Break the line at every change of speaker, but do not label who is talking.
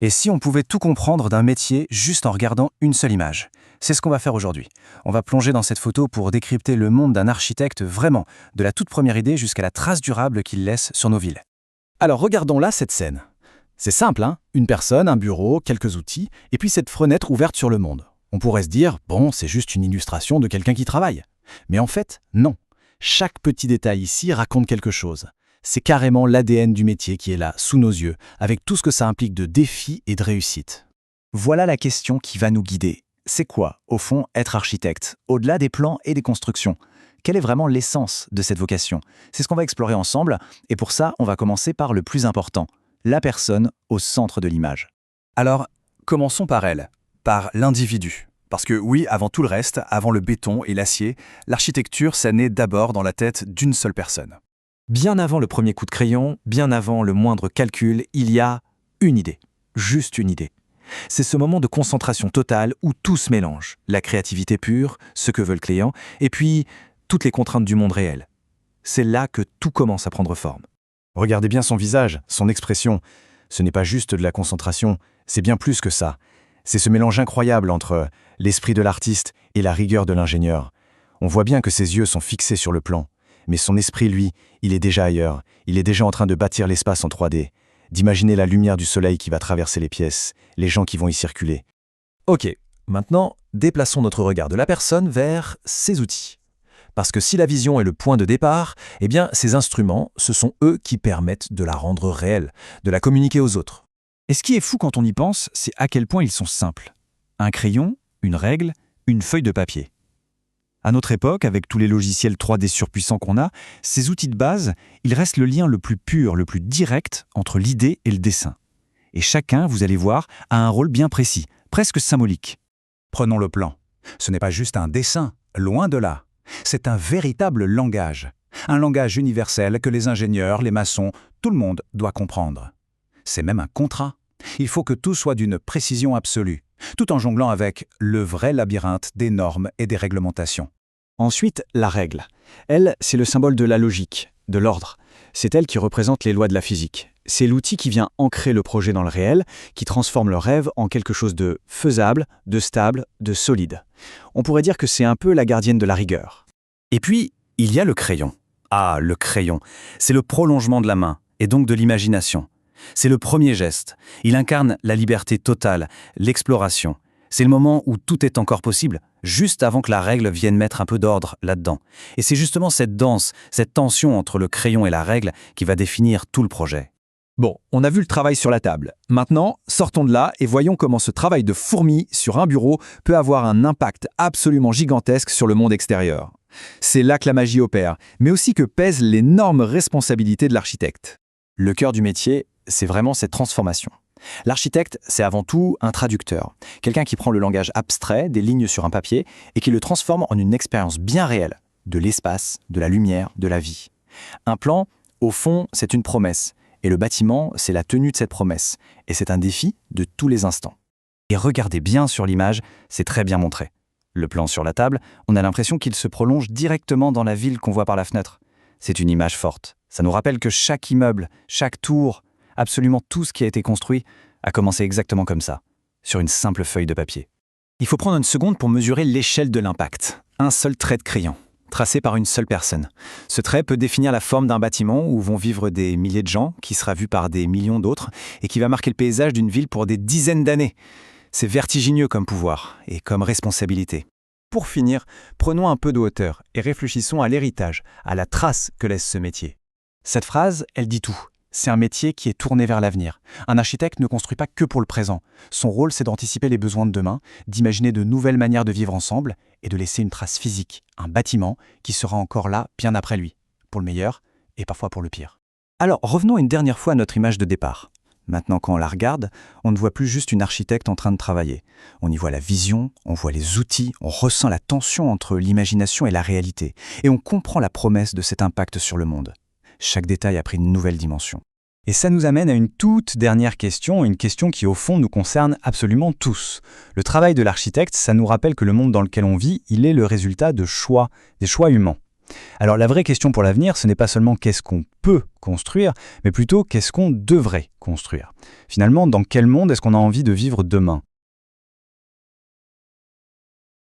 Et si on pouvait tout comprendre d'un métier juste en regardant une seule image? C'est ce qu'on va faire aujourd'hui. On va plonger dans cette photo pour décrypter le monde d'un architecte vraiment, de la toute première idée jusqu'à la trace durable qu'il laisse sur nos villes. Alors regardons là cette scène. C'est simple, hein? Une personne, un bureau, quelques outils, et puis cette fenêtre ouverte sur le monde. On pourrait se dire, bon, c'est juste une illustration de quelqu'un qui travaille. Mais en fait, non. Chaque petit détail ici raconte quelque chose. C'est carrément l'ADN du métier qui est là, sous nos yeux, avec tout ce que ça implique de défis et de réussite. Voilà la question qui va nous guider. C'est quoi, au fond, être architecte, au-delà des plans et des constructions? Quelle est vraiment l'essence de cette vocation? C'est ce qu'on va explorer ensemble, et pour ça, on va commencer par le plus important, la personne au centre de l'image. Alors, commençons par elle, par l'individu. Parce que oui, avant tout le reste, avant le béton et l'acier, l'architecture, ça naît d'abord dans la tête d'une seule personne. Bien avant le premier coup de crayon, bien avant le moindre calcul, il y a une idée, juste une idée. C'est ce moment de concentration totale où tout se mélange, la créativité pure, ce que veut le client, et puis toutes les contraintes du monde réel. C'est là que tout commence à prendre forme. Regardez bien son visage, son expression. Ce n'est pas juste de la concentration, c'est bien plus que ça. C'est ce mélange incroyable entre l'esprit de l'artiste et la rigueur de l'ingénieur. On voit bien que ses yeux sont fixés sur le plan. Mais son esprit, lui, il est déjà ailleurs. Il est déjà en train de bâtir l'espace en 3D, d'imaginer la lumière du soleil qui va traverser les pièces, les gens qui vont y circuler. Ok, maintenant, déplaçons notre regard de la personne vers ses outils. Parce que si la vision est le point de départ, eh bien, ces instruments, ce sont eux qui permettent de la rendre réelle, de la communiquer aux autres. Et ce qui est fou quand on y pense, c'est à quel point ils sont simples. Un crayon, une règle, une feuille de papier. À notre époque, avec tous les logiciels 3D surpuissants qu'on a, ces outils de base, ils restent le lien le plus pur, le plus direct entre l'idée et le dessin. Et chacun, vous allez voir, a un rôle bien précis, presque symbolique.
Prenons le plan. Ce n'est pas juste un dessin, loin de là. C'est un véritable langage. Un langage universel que les ingénieurs, les maçons, tout le monde doit comprendre. C'est même un contrat. Il faut que tout soit d'une précision absolue, tout en jonglant avec le vrai labyrinthe des normes et des réglementations.
Ensuite, la règle. Elle, c'est le symbole de la logique, de l'ordre. C'est elle qui représente les lois de la physique. C'est l'outil qui vient ancrer le projet dans le réel, qui transforme le rêve en quelque chose de faisable, de stable, de solide. On pourrait dire que c'est un peu la gardienne de la rigueur. Et puis, il y a le crayon. Ah, le crayon. C'est le prolongement de la main, et donc de l'imagination. C'est le premier geste. Il incarne la liberté totale, l'exploration. C'est le moment où tout est encore possible, juste avant que la règle vienne mettre un peu d'ordre là-dedans. Et c'est justement cette danse, cette tension entre le crayon et la règle qui va définir tout le projet. Bon, on a vu le travail sur la table. Maintenant, sortons de là et voyons comment ce travail de fourmi sur un bureau peut avoir un impact absolument gigantesque sur le monde extérieur. C'est là que la magie opère, mais aussi que pèsent l'énorme responsabilité de l'architecte. Le cœur du métier, c'est vraiment cette transformation. L'architecte, c'est avant tout un traducteur, quelqu'un qui prend le langage abstrait des lignes sur un papier et qui le transforme en une expérience bien réelle, de l'espace, de la lumière, de la vie. Un plan, au fond, c'est une promesse, et le bâtiment, c'est la tenue de cette promesse, et c'est un défi de tous les instants. Et regardez bien sur l'image, c'est très bien montré. Le plan sur la table, on a l'impression qu'il se prolonge directement dans la ville qu'on voit par la fenêtre. C'est une image forte. Ça nous rappelle que chaque immeuble, chaque tour, absolument tout ce qui a été construit a commencé exactement comme ça, sur une simple feuille de papier. Il faut prendre une seconde pour mesurer l'échelle de l'impact. Un seul trait de crayon, tracé par une seule personne. Ce trait peut définir la forme d'un bâtiment où vont vivre des milliers de gens, qui sera vu par des millions d'autres, et qui va marquer le paysage d'une ville pour des dizaines d'années. C'est vertigineux comme pouvoir et comme responsabilité. Pour finir, prenons un peu de hauteur et réfléchissons à l'héritage, à la trace que laisse ce métier. Cette phrase, elle dit tout. C'est un métier qui est tourné vers l'avenir. Un architecte ne construit pas que pour le présent. Son rôle, c'est d'anticiper les besoins de demain, d'imaginer de nouvelles manières de vivre ensemble et de laisser une trace physique, un bâtiment qui sera encore là bien après lui, pour le meilleur et parfois pour le pire. Alors, revenons une dernière fois à notre image de départ. Maintenant, quand on la regarde, on ne voit plus juste une architecte en train de travailler. On y voit la vision, on voit les outils, on ressent la tension entre l'imagination et la réalité. Et on comprend la promesse de cet impact sur le monde. Chaque détail a pris une nouvelle dimension. Et ça nous amène à une toute dernière question, une question qui au fond nous concerne absolument tous. Le travail de l'architecte, ça nous rappelle que le monde dans lequel on vit, il est le résultat de choix, des choix humains. Alors la vraie question pour l'avenir, ce n'est pas seulement qu'est-ce qu'on peut construire, mais plutôt qu'est-ce qu'on devrait construire. Finalement, dans quel monde est-ce qu'on a envie de vivre demain?